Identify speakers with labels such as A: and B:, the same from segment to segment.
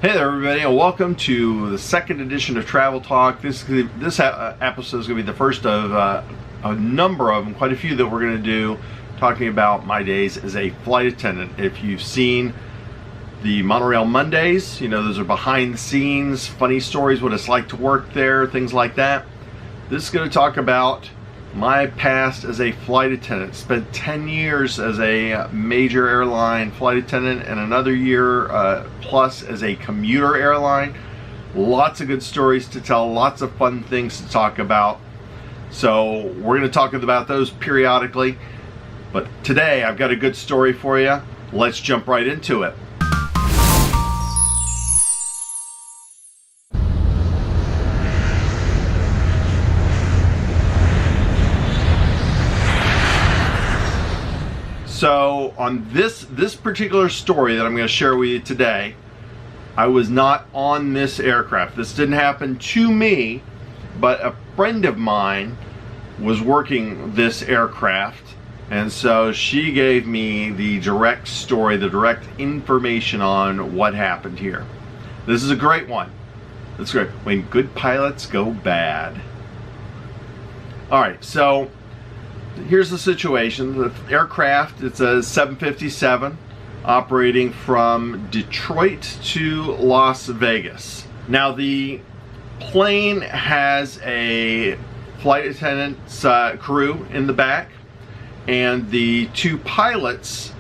A: Hey there, everybody, and welcome to the second edition of Travel Talk. This episode is going to be the first of a number of them, quite a few that we're going to do, talking about my days as a flight attendant. If you've seen the Monorail Mondays, you know those are behind the scenes, funny stories, what it's like to work there, things like that. This is going to talk about my past as a flight attendant. Spent 10 years as a major airline flight attendant and another year plus as a commuter airline. Lots of good stories to tell, lots of fun things to talk about. So we're going to talk about those periodically. But today I've got a good story for you. Let's jump right into it. So on this particular story that I'm going to share with you today, I was not on this aircraft. This didn't happen to me, but a friend of mine was working this aircraft, and so she gave me the direct story, the direct information on what happened here. This is a great one. That's great. When good pilots go bad. All right, so here's the situation. The aircraft, it's a 757 operating from Detroit to Las Vegas. Now the plane has a flight attendant's crew in the back, and the two pilots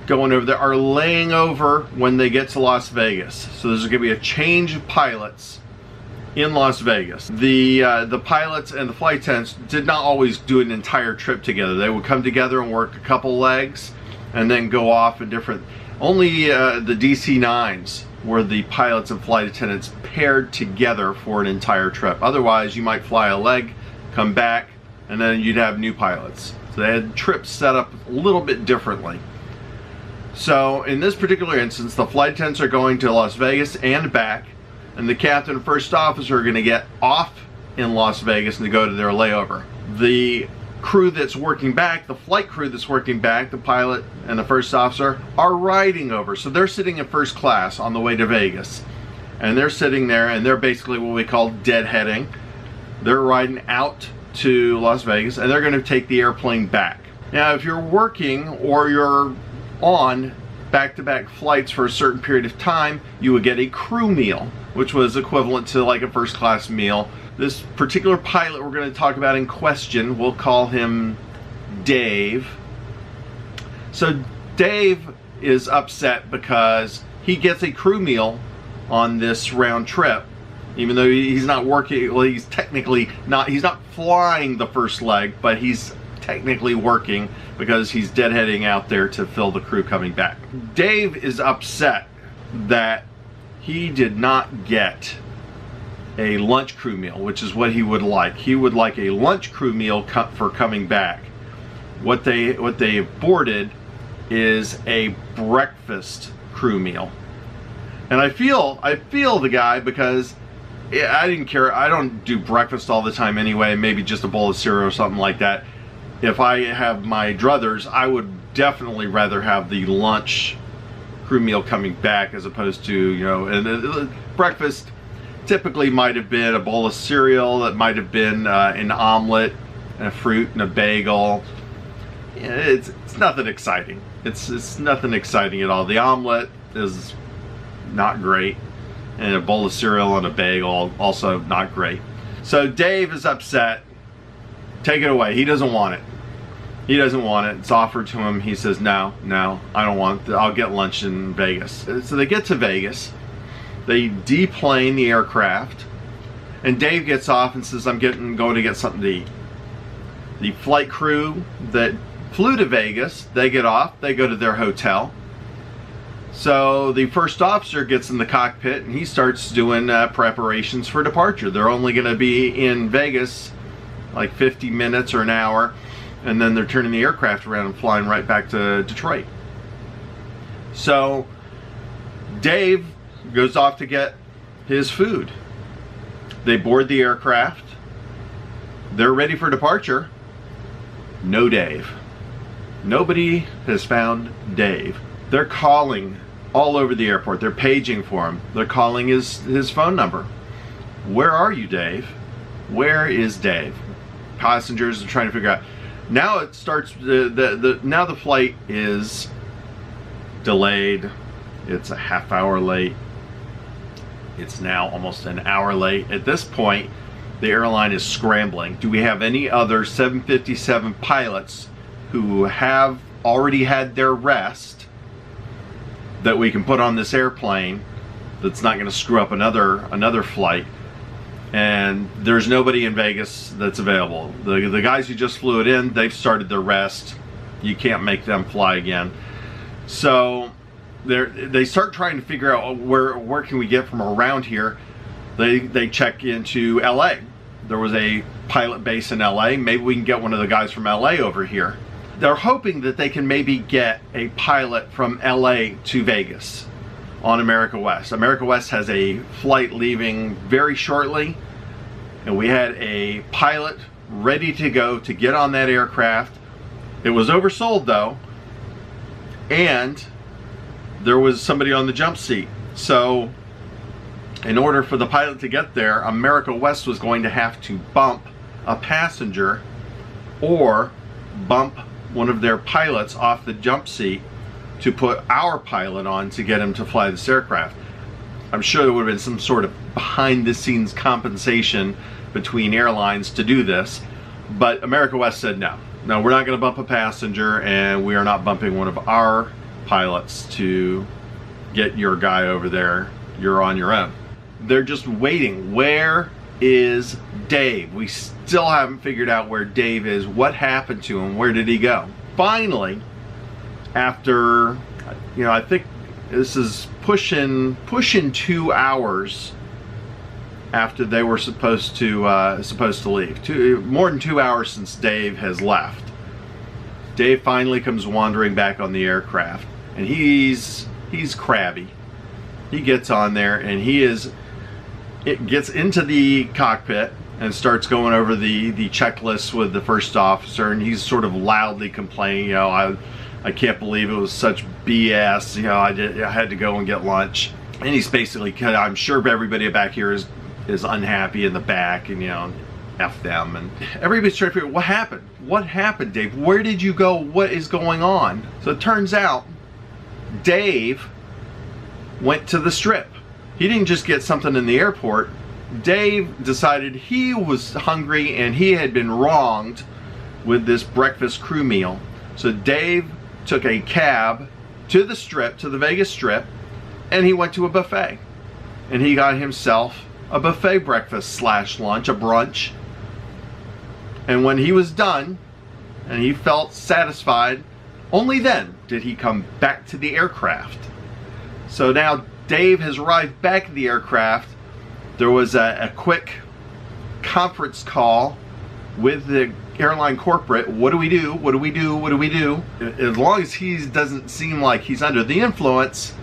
A: going over there are laying over when they get to Las Vegas. So there's going to be a change of pilots in Las Vegas. The pilots and the flight attendants did not always do an entire trip together. They would come together and work a couple legs and then go off in different. Only the DC-9s were the pilots and flight attendants paired together for an entire trip. Otherwise, you might fly a leg, come back, and then you'd have new pilots. So they had trips set up a little bit differently. So in this particular instance, the flight attendants are going to Las Vegas and back, and the captain and first officer are going to get off in Las Vegas and to go to their layover. The crew that's working back, the flight crew that's working back, the pilot and the first officer, are riding over. So they're sitting in first class on the way to Vegas. And they're sitting there and they're basically what we call deadheading. They're riding out to Las Vegas and they're going to take the airplane back. Now if you're working or you're on back-to-back flights for a certain period of time, you would get a crew meal, which was equivalent to like a first class meal. This particular pilot we're going to talk about in question, we'll call him Dave. So Dave is upset because he gets a crew meal on this round trip, even though he's not working. Well, he's technically not, he's not flying the first leg, but he's technically working because he's deadheading out there to fill the crew coming back. Dave is upset that he did not get a lunch crew meal, which is what he would like. He would like a lunch crew meal for coming back. What they boarded is a breakfast crew meal. And I feel the guy, because I didn't care. I don't do breakfast all the time anyway, maybe just a bowl of cereal or something like that. If I have my druthers, I would definitely rather have the lunch crew meal coming back as opposed to, you know, and breakfast typically might have been a bowl of cereal, that might have been an omelet, and a fruit, and a bagel. It's nothing exciting. It's nothing exciting at all. The omelet is not great, and a bowl of cereal and a bagel also not great. So Dave is upset. Take it away. He doesn't want it. He doesn't want it. It's offered to him. He says, no, I don't want it. I'll get lunch in Vegas. So they get to Vegas. They deplane the aircraft. And Dave gets off and says, I'm going to get something to eat. The flight crew that flew to Vegas, they get off. They go to their hotel. So the first officer gets in the cockpit and he starts doing preparations for departure. They're only going to be in Vegas like 50 minutes or an hour, and then they're turning the aircraft around and flying right back to Detroit. So Dave goes off to get his food. They board the aircraft. They're ready for departure. No Dave. Nobody has found Dave. They're calling all over the airport. They're paging for him. They're calling his phone number. Where are you, Dave? Where is Dave? Passengers are trying to figure out. Now it starts, now the flight is delayed. It's a half hour late. It's now almost an hour late. At this point, the airline is scrambling. Do we have any other 757 pilots who have already had their rest that we can put on this airplane that's not going to screw up another flight? And there's nobody in Vegas that's available. The guys who just flew it in, they've started their rest. You can't make them fly again. So they start trying to figure out where can we get from around here. They check into LA. There was a pilot base in LA. Maybe we can get one of the guys from LA over here. They're hoping that they can maybe get a pilot from LA to Vegas on America West. America West has a flight leaving very shortly, and we had a pilot ready to go to get on that aircraft. It was oversold though, and there was somebody on the jump seat. So in order for the pilot to get there, America West was going to have to bump a passenger or bump one of their pilots off the jump seat to put our pilot on to get him to fly this aircraft. I'm sure there would have been some sort of behind the scenes compensation between airlines to do this, but America West said no, we're not going to bump a passenger, and we are not bumping one of our pilots to get your guy over there. You're on your own. They're just waiting. Where is Dave? We still haven't figured out where Dave is. What happened to him? Where did he go? Finally, after, I think this is pushing 2 hours after they were supposed to leave. More than 2 hours since Dave has left. Dave finally comes wandering back on the aircraft, and he's crabby. He gets on there, and it gets into the cockpit and starts going over the checklist with the first officer, and he's sort of loudly complaining, I can't believe it was such BS, I had to go and get lunch. And he's basically, I'm sure everybody back here is unhappy in the back, and F them, and everybody's trying to figure out what happened, Dave? Where did you go? What is going on? So it turns out Dave went to the Strip. He didn't just get something in the airport. Dave decided he was hungry and he had been wronged with this breakfast crew meal. So Dave took a cab to the Strip, to the Vegas Strip, and he went to a buffet. And he got himself a buffet breakfast / lunch, a brunch. And when he was done and he felt satisfied, only then did he come back to the aircraft. So now Dave has arrived back at the aircraft. There was a quick conference call with the airline corporate. What do we do? What do we do? What do we do? As long as he doesn't seem like he's under the influence,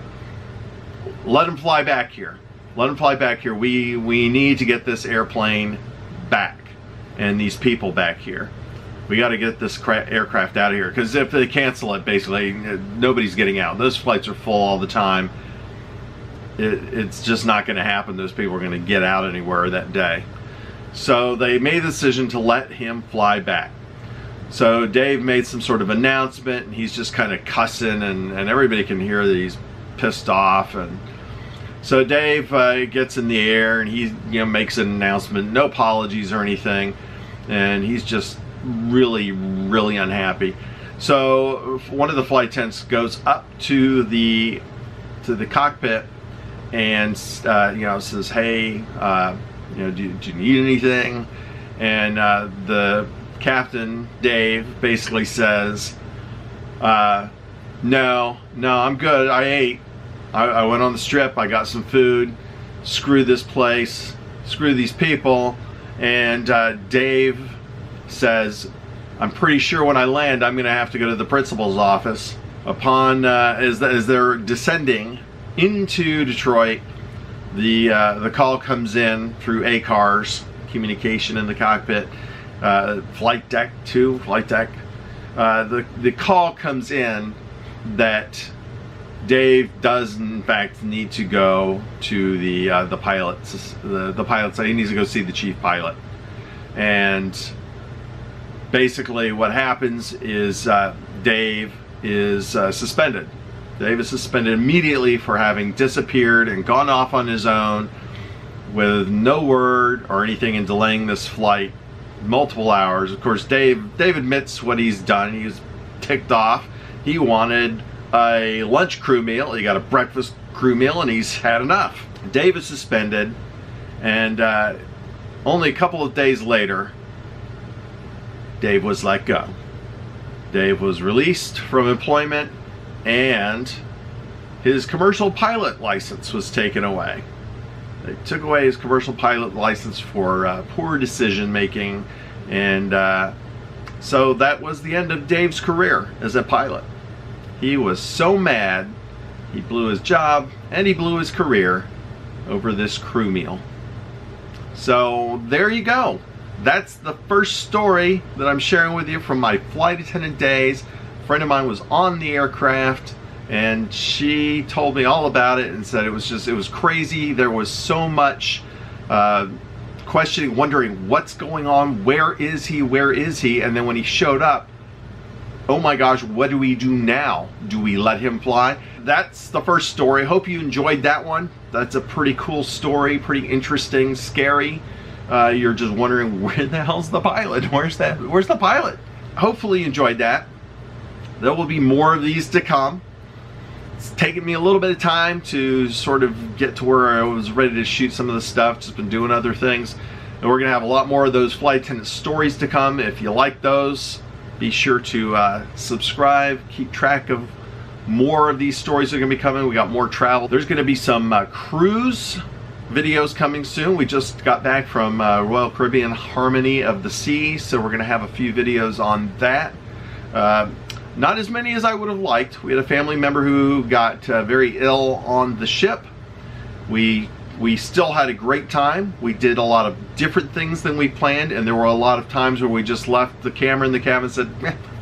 A: let him fly back here. Let him fly back here. We need to get this airplane back and these people back here. We got to get this aircraft out of here, because if they cancel it, basically nobody's getting out. Those flights are full all the time. It's just not going to happen. Those people are going to get out anywhere that day. So they made the decision to let him fly back. So Dave made some sort of announcement, and he's just kind of cussing, and everybody can hear that he's pissed off. And so Dave gets in the air, and he makes an announcement, no apologies or anything, and he's just really unhappy. So one of the flight attendants goes up to the cockpit and says, hey, do you need anything? And the captain, Dave, basically says, no, I'm good. I ate. I went on the Strip. I got some food. Screw this place. Screw these people. And Dave says, I'm pretty sure when I land, I'm going to have to go to the principal's office. Upon as they're descending into Detroit, the call comes in through ACARS, communication in the cockpit, flight deck 2, flight deck. The call comes in that Dave does in fact need to go to the pilot site. He needs to go see the chief pilot, and basically what happens is Dave is suspended. Dave is suspended immediately for having disappeared and gone off on his own with no word or anything and delaying this flight multiple hours. Of course, Dave admits what he's done. He's ticked off. He wanted a lunch crew meal. He got a breakfast crew meal, and he's had enough. Dave is suspended, and only a couple of days later, Dave was let go. Dave was released from employment, and his commercial pilot license was taken away. They took away his commercial pilot license for poor decision making, and so that was the end of Dave's career as a pilot. He was so mad, he blew his job and he blew his career over this crew meal. So there you go. That's the first story that I'm sharing with you from my flight attendant days. A friend of mine was on the aircraft, and she told me all about it and said it was crazy. There was so much questioning, wondering what's going on, where is he, and then when he showed up, oh my gosh, what do we do now? Do we let him fly? That's the first story. Hope you enjoyed that one. That's a pretty cool story, pretty interesting, scary. You're just wondering, where the hell's the pilot? Where's the pilot? Hopefully you enjoyed that. There will be more of these to come. It's taken me a little bit of time to sort of get to where I was ready to shoot some of the stuff. Just been doing other things. And we're gonna have a lot more of those flight attendant stories to come. If you like those, be sure to subscribe, keep track of more of these stories that are gonna be coming. We got more travel. There's gonna be some cruise videos coming soon. We just got back from Royal Caribbean Harmony of the Seas, so we're gonna have a few videos on that. Not as many as I would have liked. We had a family member who got very ill on the ship. We still had a great time. We did a lot of different things than we planned, and there were a lot of times where we just left the camera in the cabin and said,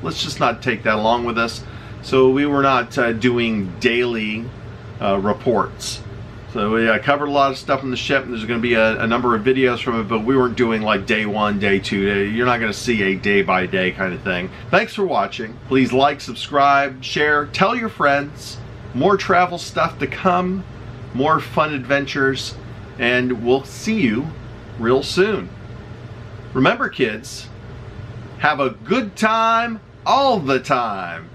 A: let's just not take that along with us. So we were not doing daily reports. So we covered a lot of stuff on the ship, and there's going to be a number of videos from it, but we weren't doing like day one, day two. You're not going to see a day-by-day kind of thing. Thanks for watching. Please like, subscribe, share, tell your friends. More travel stuff to come, more fun adventures, and we'll see you real soon. Remember, kids, have a good time all the time.